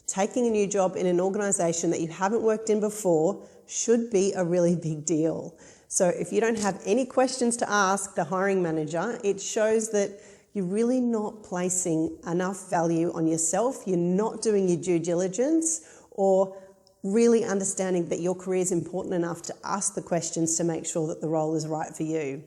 Taking a new job in an organisation that you haven't worked in before should be a really big deal. So if you don't have any questions to ask the hiring manager, it shows that you're really not placing enough value on yourself, you're not doing your due diligence, or really understanding that your career is important enough to ask the questions to make sure that the role is right for you.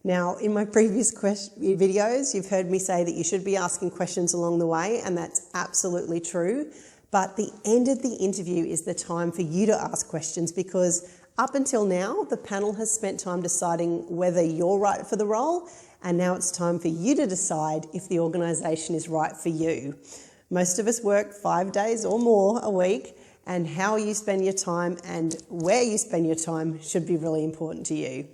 Now, in my previous videos, you've heard me say that you should be asking questions along the way, and that's absolutely true. But the end of the interview is the time for you to ask questions, because up until now, the panel has spent time deciding whether you're right for the role, and now it's time for you to decide if the organisation is right for you. Most of us work 5 days or more a week, and how you spend your time and where you spend your time should be really important to you.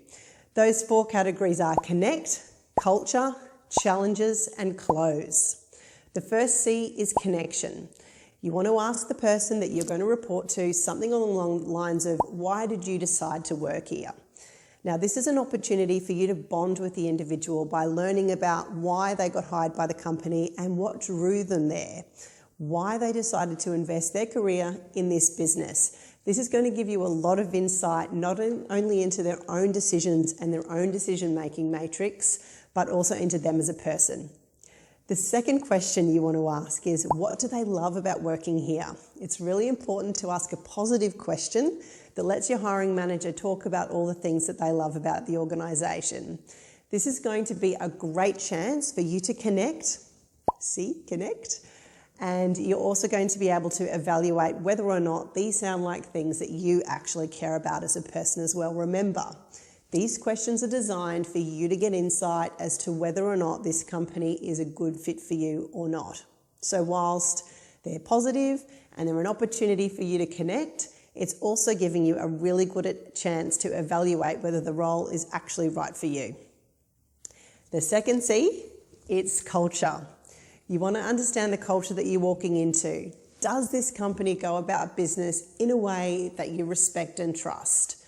Those 4 categories are connect, culture, challenges, and close. The first C is connection. You want to ask the person that you're going to report to something along the lines of, why did you decide to work here? Now, this is an opportunity for you to bond with the individual by learning about why they got hired by the company and what drew them there, why they decided to invest their career in this business. This is going to give you a lot of insight, not only into their own decisions and their own decision-making matrix, but also into them as a person. The second question you want to ask is, what do they love about working here? It's really important to ask a positive question that lets your hiring manager talk about all the things that they love about the organisation. This is going to be a great chance for you to connect, and you're also going to be able to evaluate whether or not these sound like things that you actually care about as a person as well. Remember, these questions are designed for you to get insight as to whether or not this company is a good fit for you or not. So whilst they're positive and they're an opportunity for you to connect, it's also giving you a really good chance to evaluate whether the role is actually right for you. The second C, it's culture. You want to understand the culture that you're walking into. Does this company go about business in a way that you respect and trust?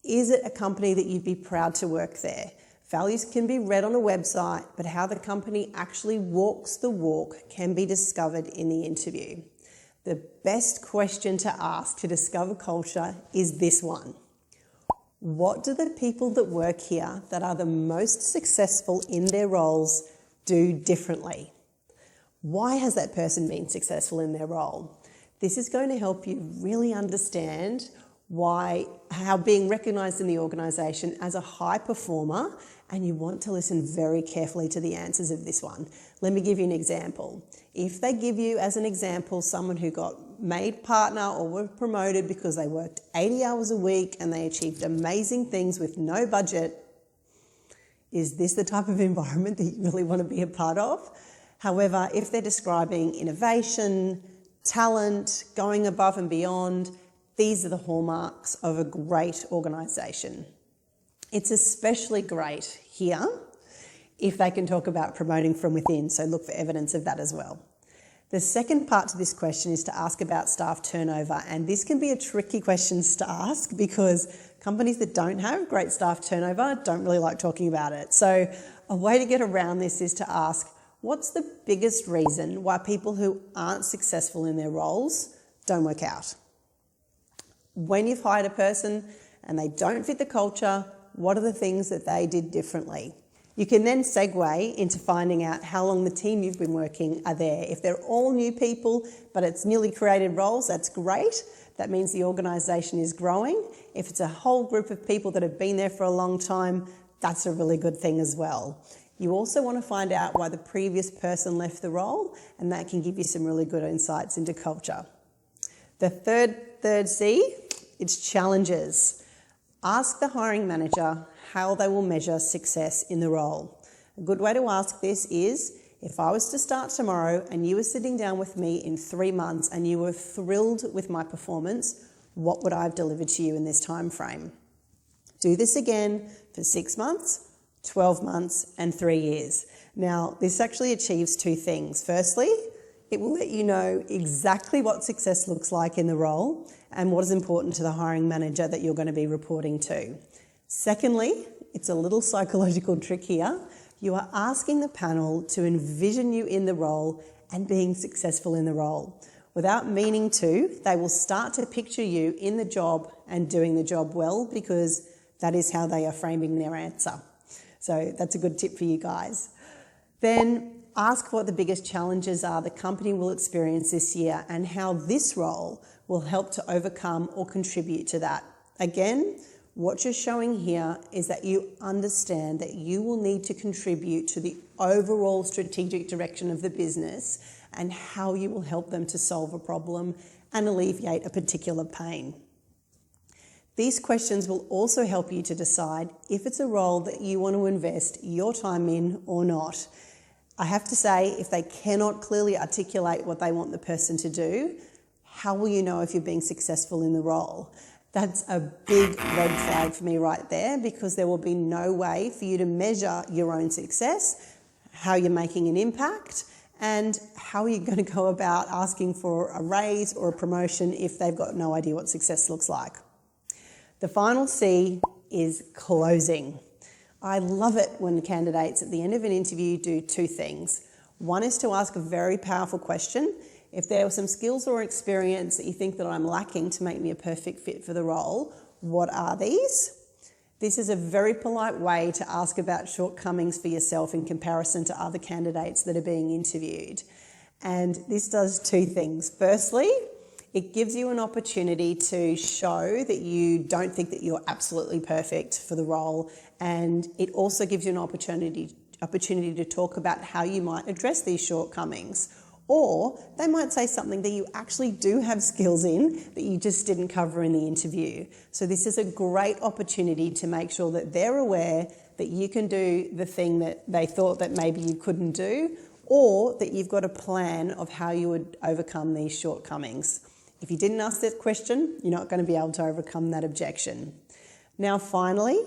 Is it a company that you'd be proud to work there? Values can be read on a website, but how the company actually walks the walk can be discovered in the interview. The best question to ask to discover culture is this one. What do the people that work here that are the most successful in their roles do differently? Why has that person been successful in their role? This is going to help you really understand how being recognised in the organisation as a high performer, and you want to listen very carefully to the answers of this one. Let me give you an example. If they give you as an example someone who got made partner or were promoted because they worked 80 hours a week and they achieved amazing things with no budget, is this the type of environment that you really want to be a part of? However, if they're describing innovation, talent, going above and beyond, these are the hallmarks of a great organisation. It's especially great here if they can talk about promoting from within, so look for evidence of that as well. The second part to this question is to ask about staff turnover, and this can be a tricky question to ask because companies that don't have great staff turnover don't really like talking about it. So a way to get around this is to ask, what's the biggest reason why people who aren't successful in their roles don't work out? When you've hired a person and they don't fit the culture, what are the things that they did differently? You can then segue into finding out how long the team you've been working are there. If they're all new people, but it's newly created roles, that's great. That means the organisation is growing. If it's a whole group of people that have been there for a long time, that's a really good thing as well. You also want to find out why the previous person left the role, and that can give you some really good insights into culture. The third C, it's challenges. Ask the hiring manager how they will measure success in the role. A good way to ask this is, if I was to start tomorrow and you were sitting down with me in 3 months and you were thrilled with my performance, what would I have delivered to you in this time frame? Do this again for 6 months, 12 months, and 3 years. Now, this actually achieves 2 things. Firstly, it will let you know exactly what success looks like in the role and what is important to the hiring manager that you're going to be reporting to. Secondly, it's a little psychological trick here. You are asking the panel to envision you in the role and being successful in the role. Without meaning to, they will start to picture you in the job and doing the job well, because that is how they are framing their answer. So that's a good tip for you guys. Then ask what the biggest challenges are the company will experience this year and how this role will help to overcome or contribute to that. Again, what you're showing here is that you understand that you will need to contribute to the overall strategic direction of the business and how you will help them to solve a problem and alleviate a particular pain. These questions will also help you to decide if it's a role that you want to invest your time in or not. I have to say, if they cannot clearly articulate what they want the person to do, how will you know if you're being successful in the role? That's a big red flag for me right there, because there will be no way for you to measure your own success, how you're making an impact, and how are you going to go about asking for a raise or a promotion if they've got no idea what success looks like. The final C is closing. I love it when candidates at the end of an interview do two things. One is to ask a very powerful question. If there are some skills or experience that you think that I'm lacking to make me a perfect fit for the role, what are these? This is a very polite way to ask about shortcomings for yourself in comparison to other candidates that are being interviewed. And this does two things. Firstly, it gives you an opportunity to show that you don't think that you're absolutely perfect for the role, and it also gives you an opportunity to talk about how you might address these shortcomings. Or they might say something that you actually do have skills in that you just didn't cover in the interview. So this is a great opportunity to make sure that they're aware that you can do the thing that they thought that maybe you couldn't do, or that you've got a plan of how you would overcome these shortcomings. If you didn't ask that question, you're not going to be able to overcome that objection. Now finally,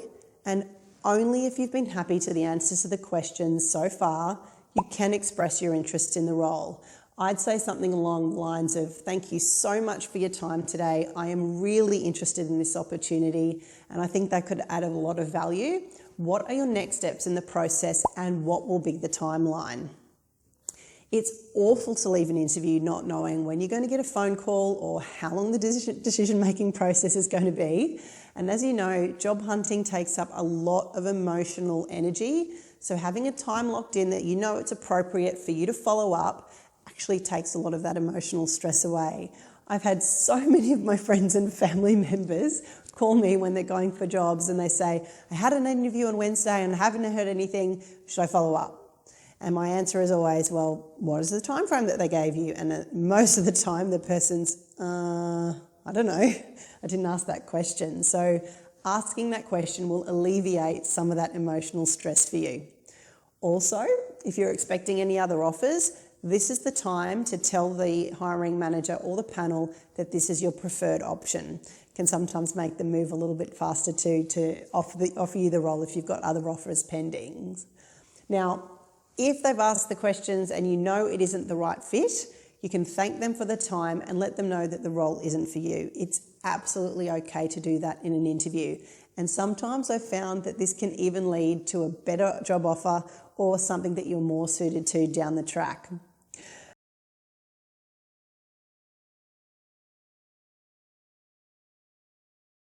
and only if you've been happy to the answers to the questions so far, you can express your interest in the role. I'd say something along the lines of, thank you so much for your time today. I am really interested in this opportunity and I think that could add a lot of value. What are your next steps in the process and what will be the timeline? It's awful to leave an interview not knowing when you're going to get a phone call or how long the decision-making process is going to be. And as you know, job hunting takes up a lot of emotional energy. So having a time locked in that you know it's appropriate for you to follow up actually takes a lot of that emotional stress away. I've had so many of my friends and family members call me when they're going for jobs and they say, I had an interview on Wednesday and I haven't heard anything, should I follow up? And my answer is always, well, what is the time frame that they gave you? And most of the time the person's, I don't know, I didn't ask that question. So asking that question will alleviate some of that emotional stress for you. Also, if you're expecting any other offers, this is the time to tell the hiring manager or the panel that this is your preferred option. It can sometimes make them move a little bit faster to offer you the role if you've got other offers pending. Now, if they've asked the questions and you know it isn't the right fit, you can thank them for the time and let them know that the role isn't for you. It's absolutely okay to do that in an interview. And sometimes I've found that this can even lead to a better job offer or something that you're more suited to down the track.